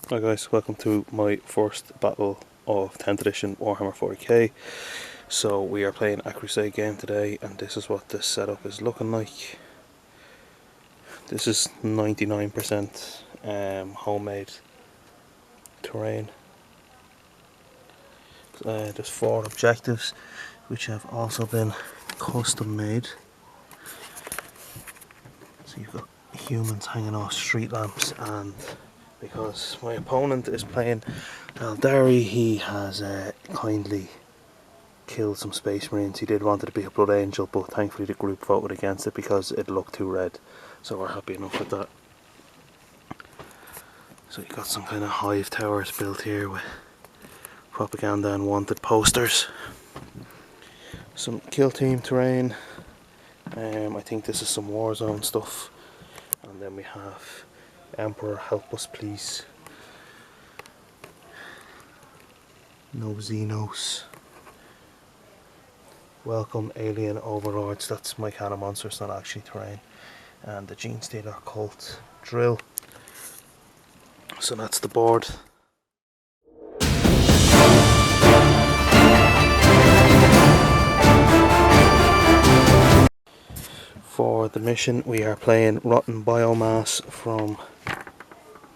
Hi guys, welcome to my first battle of 10th edition Warhammer 40k. So we are playing a Crusade game today, and this is what this setup is looking like. This is 99% homemade terrain. There's 4 objectives which have also been custom made. So you've got humans hanging off street lamps, and because my opponent is playing Eldari, he has kindly killed some Space Marines. He did want it to be a Blood Angel, but thankfully the group voted against it because it looked too red, so we're happy enough with that. So you've got some kind of hive towers built here with propaganda and wanted posters. Some kill team terrain. I think this is some Warzone stuff. And then we have Emperor, help us please. No Xenos. Welcome alien overlords. That's my kind of monster, it's not actually terrain. And the Gene Stealer cult drill. So that's the board. For the mission we are playing Rotten Biomass from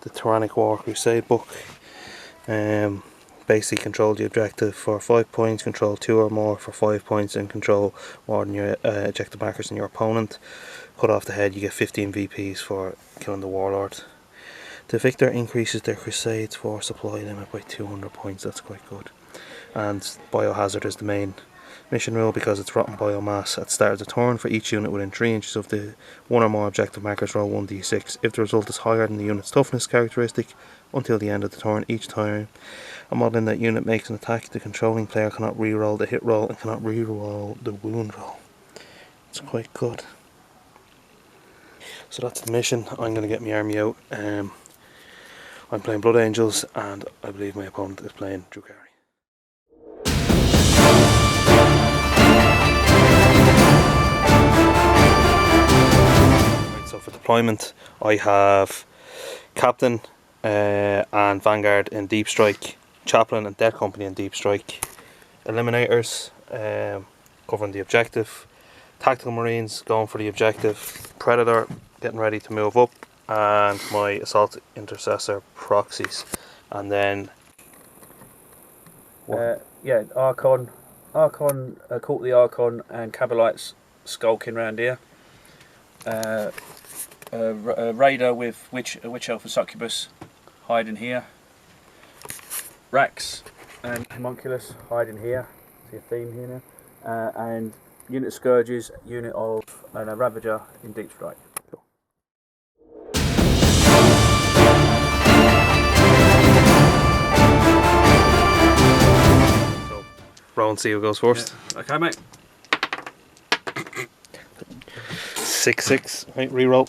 the Tyrannic War Crusade book. Basically control the objective for 5 points, control 2 or more for 5 points, and control more than your objective markers than your opponent. Cut off the head, you get 15 VPs for killing the warlord. The victor increases their Crusade's force supply limit by 200 points, that's quite good. And Biohazard is the main mission rule because it's rotten biomass. At the start of the turn, for each unit within 3 inches of the 1 or more objective markers, roll 1d6. If the result is higher than the unit's toughness characteristic, until the end of the turn, each time a model in that unit makes an attack, the controlling player cannot re-roll the hit roll and cannot re-roll the wound roll. It's quite good. So that's the mission. I'm going to get my army out. I'm playing Blood Angels, and I believe my opponent is playing Drukhari. Right, so for deployment, I have Captain and Vanguard in Deep Strike, Chaplain and Death Company in Deep Strike, Eliminators covering the objective, Tactical Marines going for the objective, Predator getting ready to move up, and my Assault Intercessor proxies. And then Archon, caught the Archon and Cabalites skulking around here. Raider with Witch Elf and Succubus hiding here. Rax and Homunculus hiding here. See a theme here now. And unit Scourges, unit of and a Ravager in Deep Strike. Cool. So roll and see who goes first. Yeah. Okay, mate. 6-6. Right, reroll.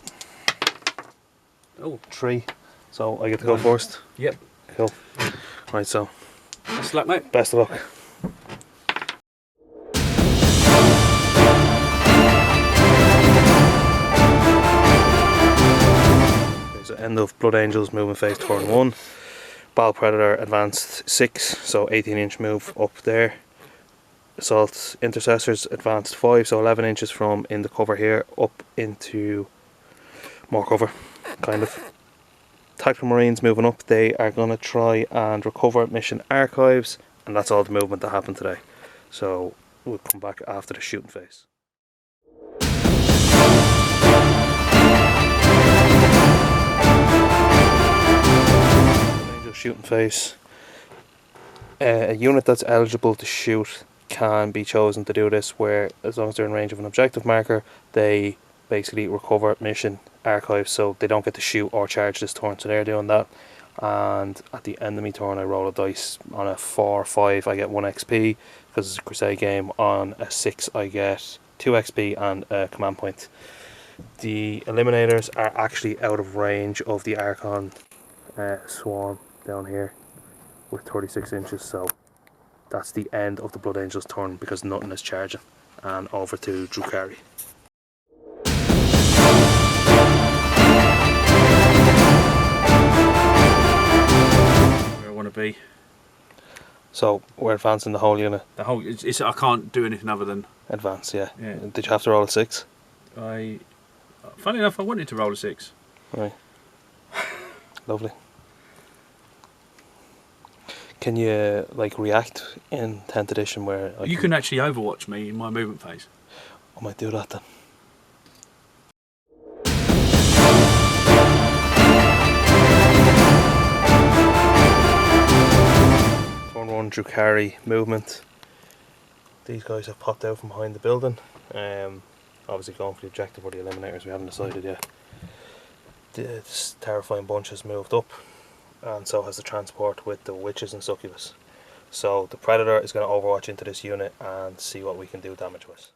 Oh, 3. So I get to go first. Yep. Cool. Right, so best of luck, mate. best of luck. So end of Blood Angels moving phase turn 1. Battle Predator advanced 6, so 18-inch move up there. Assault Intercessors advanced 5, so 11 inches from in the cover here up into more cover, kind of. Tactical Marines moving up, they are going to try and recover mission archives, and that's all the movement that happened today. So we'll come back after the shooting phase. Angel shooting phase. A unit that's eligible to shoot can be chosen to do this, where as long as they're in range of an objective marker, they basically recover mission archives, so they don't get to shoot or charge this turn, so they're doing that. And at the end of my turn I roll a dice. On a 4 or 5 I get 1 XP, because it's a Crusade game. On a 6 I get 2 XP and a command point. The Eliminators are actually out of range of the Archon swarm down here with 36 inches, so that's the end of the Blood Angels turn because nothing is charging. And over to Drukhari. be. So we're advancing the whole unit. The whole. I can't do anything other than Advance, yeah. Yeah. Did you have to roll a 6? Funny enough, I wanted to roll a 6. Right. Lovely. Can you like react in 10th edition where You can actually overwatch me in my movement phase. I might do that then. Turn 1 Drukhari movement. These guys have popped out from behind the building. Obviously going for the objective or the eliminators, we haven't decided yet. This terrifying bunch has moved up, and so has the transport with the witches and succubus. So the predator is going to overwatch into this unit and see what we can do damage wise.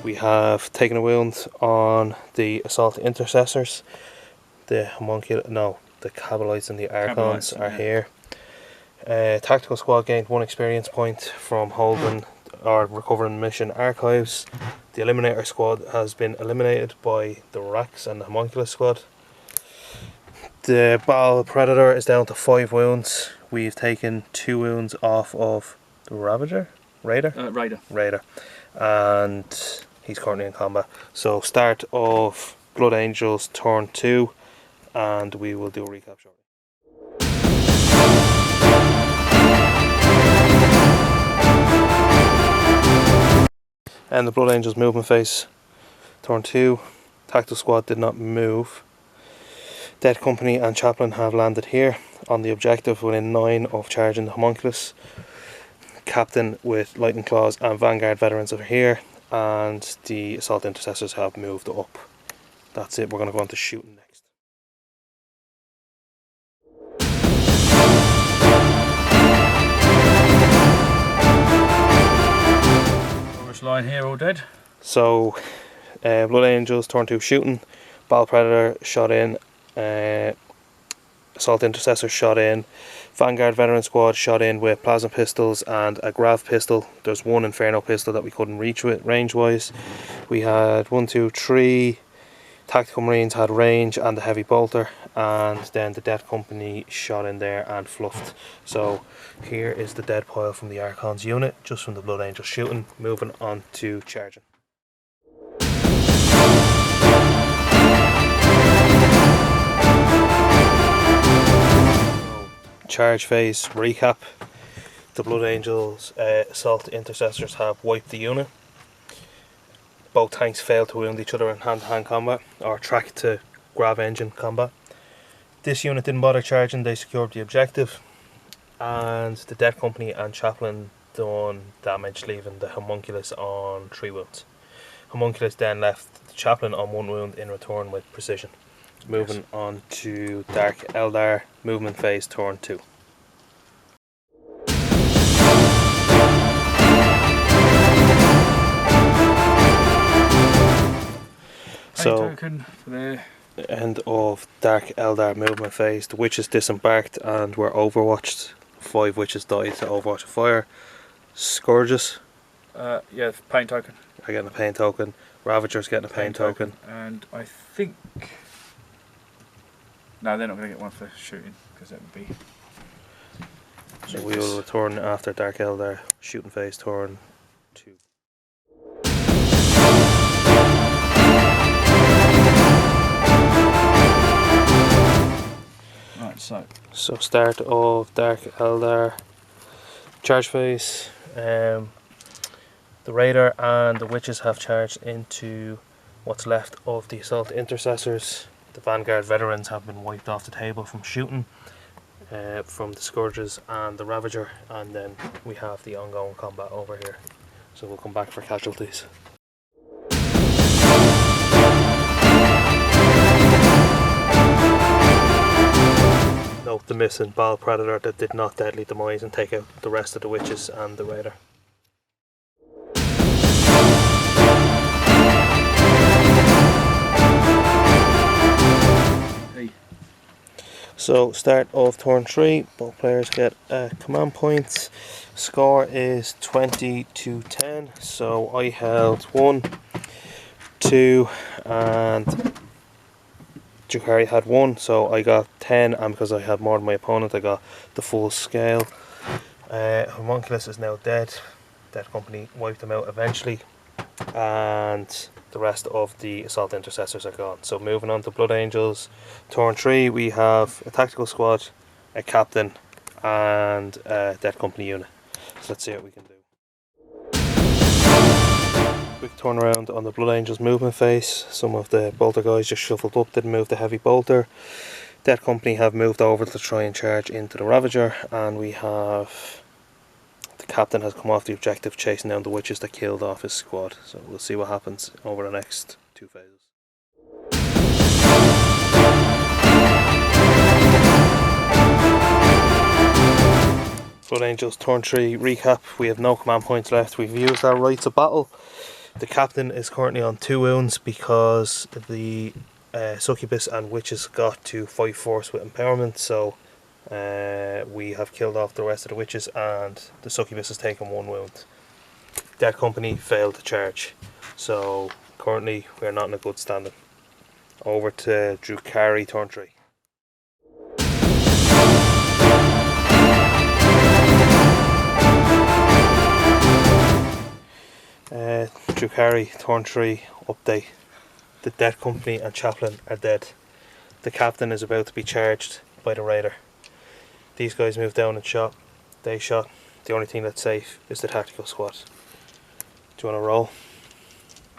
We have taken a wound on the assault intercessors. The Cabalites and the Archons are here. Tactical squad gained 1 experience point from holding or recovering mission archives. The eliminator squad has been eliminated by the Rax and the Homunculus squad. The Baal Predator is down to 5 wounds. We've taken 2 wounds off of the Raider, and he's currently in combat. So start of Blood Angels turn 2, and we will do a recap shortly. And the Blood Angels movement phase, turn 2. Tactical squad did not move. Dead Company and Chaplain have landed here on the objective within 9 of charging the Homunculus. Captain with Lightning Claws and Vanguard veterans are here, and the Assault Intercessors have moved up. That's it, we're going to go on to shooting next. Line here, all dead. So, Blood Angels turn 2 shooting, Baal Predator shot in, Assault Intercessor shot in, Vanguard Veteran Squad shot in with plasma pistols and a grav pistol. There's 1 Inferno pistol that we couldn't reach with range wise. We had 1, 2, 3 Tactical Marines had range and a heavy bolter, and then the Dead Company shot in there and fluffed. So here is the dead pile from the Archon's unit, just from the Blood Angel shooting. Moving on to charging. Charge phase recap. The Blood Angels Assault Intercessors have wiped the unit. Both tanks failed to wound each other in hand-to-hand combat, or track to grav engine combat. This unit didn't bother charging, they secured the objective, and the Dead Company and Chaplain done damage, leaving the Homunculus on 3 wounds. Homunculus then left the Chaplain on 1 wound in return with precision. Moving on to Dark Eldar movement phase turn 2. So, end of Dark Eldar movement phase. The witches disembarked and were overwatched. 5 witches died to Overwatch of Fire. Scourges. Yeah, pain token. Are getting a pain token. Ravagers getting a pain token. And I think... No, they're not going to get one for shooting, because that would be... So we will return after Dark Eldar shooting phase turn 2. Right, so start of Dark Eldar charge phase. The Raider and the Witches have charged into what's left of the Assault Intercessors. The Vanguard Veterans have been wiped off the table from shooting, from the Scourges and the Ravager, and then we have the ongoing combat over here. So we'll come back for casualties. Note the missing Baal Predator that did not deadly demise and take out the rest of the Witches and the Raider. So start of turn 3, both players get a command point. Score is 20 to 10, so I held 1, 2 and Drukhari had 1, so I got 10, and because I had more than my opponent I got the full scale. Homunculus is now dead. Dead Company wiped them out eventually, and the rest of the assault intercessors are gone. So moving on to Blood Angels, turn 3 we have a tactical squad, a captain and a Dead Company unit. So let's see what we can do. Quick turnaround on the Blood Angels movement phase. Some of the bolter guys just shuffled up, didn't move the heavy bolter. Dead Company have moved over to try and charge into the Ravager, and we have the captain has come off the objective chasing down the witches that killed off his squad. So we'll see what happens over the next 2 phases. Blood Angels turn 3 recap. We have no command points left. We've used our rights of battle. The captain is currently on 2 wounds because the succubus and witches got to fight force with empowerment, so we have killed off the rest of the witches and the succubus has taken 1 wound. Dead Company failed to charge, so currently we are not in a good standing. Over to Drukhari turn 3. Drukhari turn 3 update. The Dead Company and Chaplain are dead. The captain is about to be charged by the raider. These guys moved down and shot. They shot. The only thing that's safe is the tactical squad. Do you want to roll?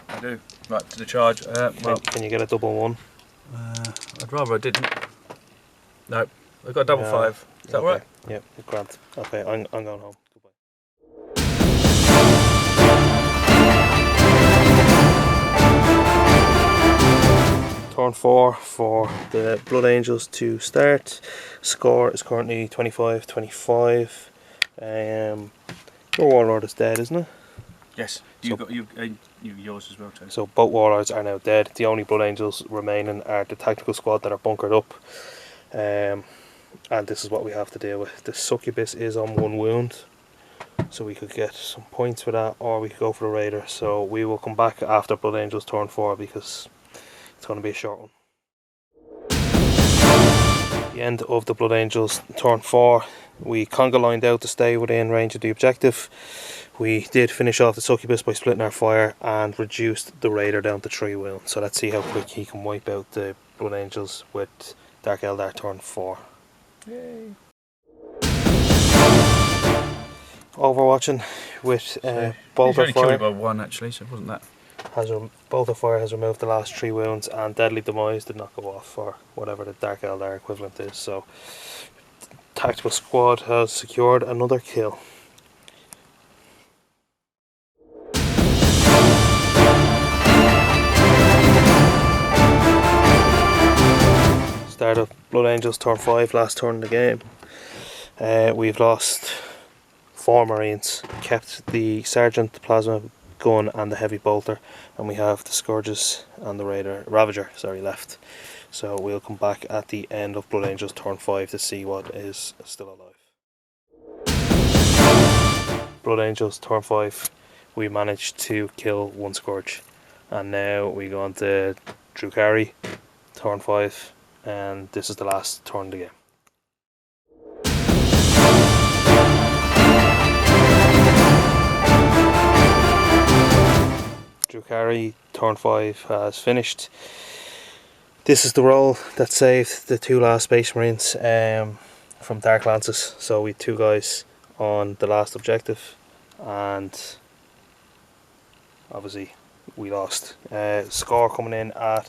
I do. Right, to the charge. Can you get a double 1? I'd rather I didn't. No, I got a double 5. Is that right? Yep, grand. Okay, I'm going home. Goodbye. Turn 4 for the Blood Angels to start. Score is currently 25-25. Your Warlord is dead, isn't it? Yes. Yours as well too. So both Warlords are now dead. The only Blood Angels remaining are the tactical squad that are bunkered up. And this is what we have to deal with. The succubus is on 1 wound, so we could get some points for that, or we could go for the raider. So we will come back after Blood Angels turn 4 because it's going to be a short one. The end of the Blood Angels turn 4. We conga lined out to stay within range of the objective. We did finish off the succubus by splitting our fire and reduced the raider down to 3 wounds. So let's see how quick he can wipe out the Blood Angels with Dark Eldar turn 4. Yay! Overwatching with bolter fire. fire. Killed by 1 actually, so it wasn't that. Bolter fire has removed the last 3 wounds, and Deadly Demise did not go off, or whatever the Dark Eldar equivalent is. So tactical squad has secured another kill. Start of Blood Angels turn 5, last turn in the game. We've lost 4 Marines, kept the Sergeant, the Plasma Gun and the Heavy Bolter, and we have the Scourges and the Ravager left. So we'll come back at the end of Blood Angels turn 5 to see what is still alive. Blood Angels turn 5, we managed to kill 1 Scourge, and now we go on to Drukhari turn 5, and this is the last turn of the game. Drukhari turn 5 has finished. This is the roll that saved the 2 last Space Marines from Dark Lances. So we had 2 guys on the last objective, and obviously we lost. Score coming in at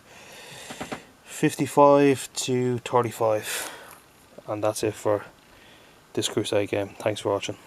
55-35, and that's it for this Crusade game. Thanks for watching.